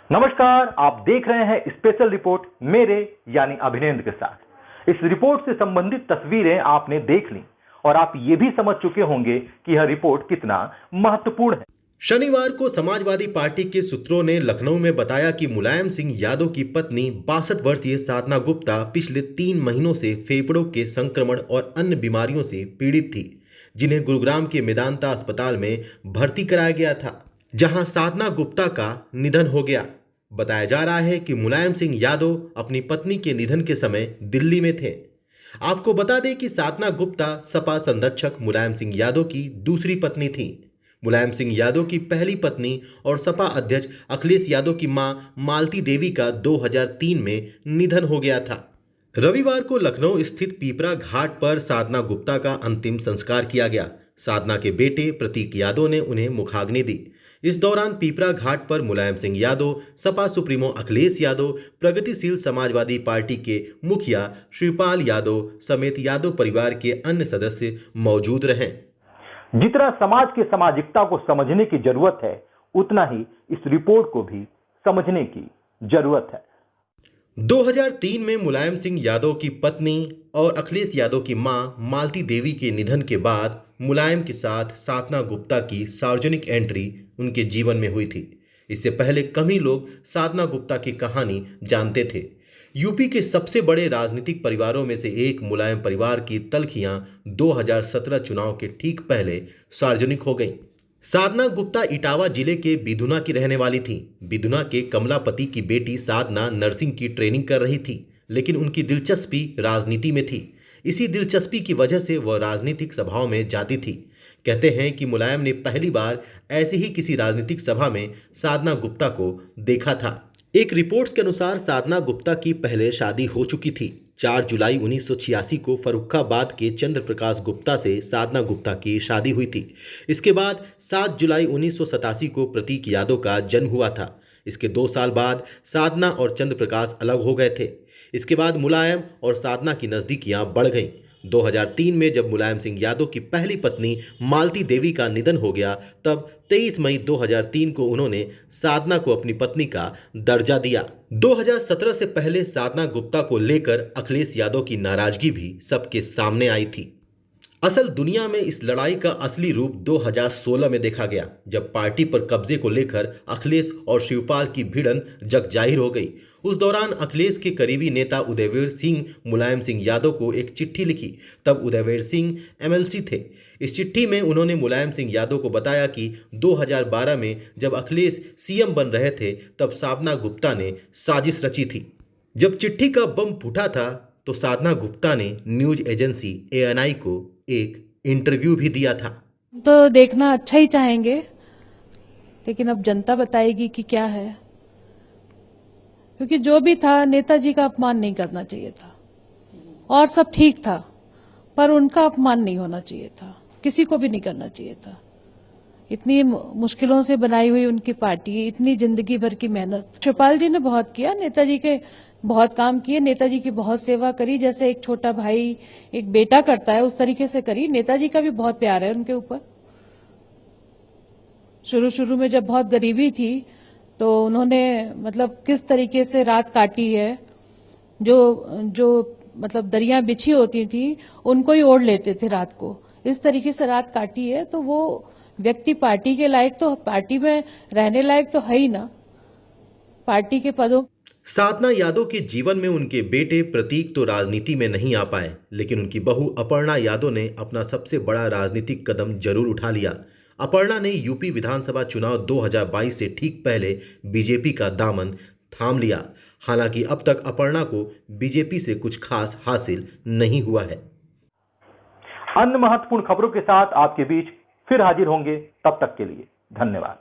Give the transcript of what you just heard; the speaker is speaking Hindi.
नमस्कार, आप देख रहे हैं स्पेशल रिपोर्ट मेरे यानी अभिनेंद्र के साथ। इस रिपोर्ट से संबंधित तस्वीरें आपने देख ली और आप ये भी समझ चुके होंगे कि यह रिपोर्ट कितना महत्वपूर्ण है। शनिवार को समाजवादी पार्टी के सूत्रों ने लखनऊ में बताया कि मुलायम सिंह यादव की पत्नी 62 वर्षीय साधना गुप्ता पिछले 3 महीनों से फेफड़ों के संक्रमण और अन्य बीमारियों से पीड़ित थी, जिन्हें गुरुग्राम के मेदांता अस्पताल में भर्ती कराया गया था, जहां साधना गुप्ता का निधन हो गया। बताया जा रहा है कि मुलायम सिंह यादव अपनी पत्नी के निधन के समय दिल्ली में थे। आपको बता दें कि साधना गुप्ता सपा संरक्षक मुलायम सिंह यादव की दूसरी पत्नी थी। मुलायम सिंह यादव की पहली पत्नी और सपा अध्यक्ष अखिलेश यादव की मां मालती देवी का 2003 में निधन हो गया था। रविवार को लखनऊ स्थित पीपरा घाट पर साधना गुप्ता का अंतिम संस्कार किया गया। साधना के बेटे प्रतीक यादव ने उन्हें मुखाग्नि दी। इस दौरान पीपरा घाट पर मुलायम सिंह यादव, सपा सुप्रीमो अखिलेश यादव, प्रगतिशील समाजवादी पार्टी के मुखिया शिवपाल यादव समेत यादव परिवार के अन्य सदस्य मौजूद रहे। जितना समाज के सामाजिकता को समझने की जरूरत है, उतना ही इस रिपोर्ट को भी समझने की जरूरत है। 2003 में मुलायम सिंह यादव की पत्नी और अखिलेश यादव की मां मालती देवी के निधन के बाद मुलायम के साथ साधना गुप्ता की सार्वजनिक एंट्री उनके जीवन में हुई थी। इससे पहले कम ही लोग साधना गुप्ता की कहानी जानते थे। यूपी के सबसे बड़े राजनीतिक परिवारों में से एक मुलायम परिवार की तल्खियां 2017 चुनाव के ठीक पहले सार्वजनिक हो गईं। साधना गुप्ता इटावा जिले के बिधुना की रहने वाली थी। बिधुना के कमलापति की बेटी साधना नर्सिंग की ट्रेनिंग कर रही थी, लेकिन उनकी दिलचस्पी राजनीति में थी। इसी दिलचस्पी की वजह से वह राजनीतिक सभाओं में जाती थी। कहते हैं कि मुलायम ने पहली बार ऐसी ही किसी राजनीतिक सभा में साधना गुप्ता को देखा था। एक रिपोर्ट्स के अनुसार साधना गुप्ता की पहले शादी हो चुकी थी। 4 जुलाई 1986 को फर्रुखाबाद के चंद्र प्रकाश गुप्ता से साधना गुप्ता की शादी हुई थी। इसके बाद 7 जुलाई 1987 को प्रतीक यादव का जन्म हुआ था। इसके 2 साल बाद साधना और चंद्र प्रकाश अलग हो गए थे। इसके बाद मुलायम और साधना की नज़दीकियां बढ़ गईं। 2003 में जब मुलायम सिंह यादव की पहली पत्नी मालती देवी का निधन हो गया, तब 23 मई 2003 को उन्होंने साधना को अपनी पत्नी का दर्जा दिया। 2017 से पहले साधना गुप्ता को लेकर अखिलेश यादव की नाराजगी भी सबके सामने आई थी। असल दुनिया में इस लड़ाई का असली रूप 2016 में देखा गया, जब पार्टी पर कब्जे को लेकर अखिलेश और शिवपाल की भिड़ंत जग जाहिर हो गई। उस दौरान अखिलेश के करीबी नेता उदयवीर सिंह मुलायम सिंह यादव को एक चिट्ठी लिखी। तब उदयवीर सिंह एमएलसी थे। इस चिट्ठी में उन्होंने मुलायम सिंह यादव को बताया कि 2012 में जब अखिलेश सीएम बन रहे थे, तब साधना गुप्ता ने साजिश रची थी। जब चिट्ठी का बम फूटा था, तो साधना गुप्ता ने न्यूज एजेंसी एएनआई को एक इंटरव्यू भी दिया था। तो देखना अच्छा ही चाहेंगे, लेकिन अब जनता बताएगी कि क्या है। क्योंकि जो भी था, नेताजी का अपमान नहीं करना चाहिए था और सब ठीक था, पर उनका अपमान नहीं होना चाहिए था, किसी को भी नहीं करना चाहिए था। इतनी मुश्किलों से बनाई हुई उनकी पार्टी, इतनी जिंदगी भर की मेहनत। शिवपाल जी ने बहुत किया, नेताजी के बहुत काम किए, नेताजी की बहुत सेवा करी। जैसे एक छोटा भाई एक बेटा करता है, उस तरीके से करी। नेताजी का भी बहुत प्यार है उनके ऊपर। शुरू में जब बहुत गरीबी थी, तो उन्होंने मतलब किस तरीके से रात काटी है। जो मतलब दरिया बिछी होती थी, उनको ही ओढ़ लेते थे रात को। इस तरीके से रात काटी है, तो वो व्यक्ति पार्टी के लायक, तो पार्टी में रहने लायक तो है ही ना, पार्टी के पदों। साधना यादव के जीवन में उनके बेटे प्रतीक तो राजनीति में नहीं आ पाए, लेकिन उनकी बहू अपर्णा यादव ने अपना सबसे बड़ा राजनीतिक कदम जरूर उठा लिया। अपर्णा ने यूपी विधानसभा चुनाव 2022 से ठीक पहले बीजेपी का दामन थाम लिया। हालांकि अब तक अपर्णा को बीजेपी से कुछ खास हासिल नहीं हुआ है। अन्य महत्वपूर्ण खबरों के साथ आपके बीच फिर हाजिर होंगे। तब तक के लिए धन्यवाद।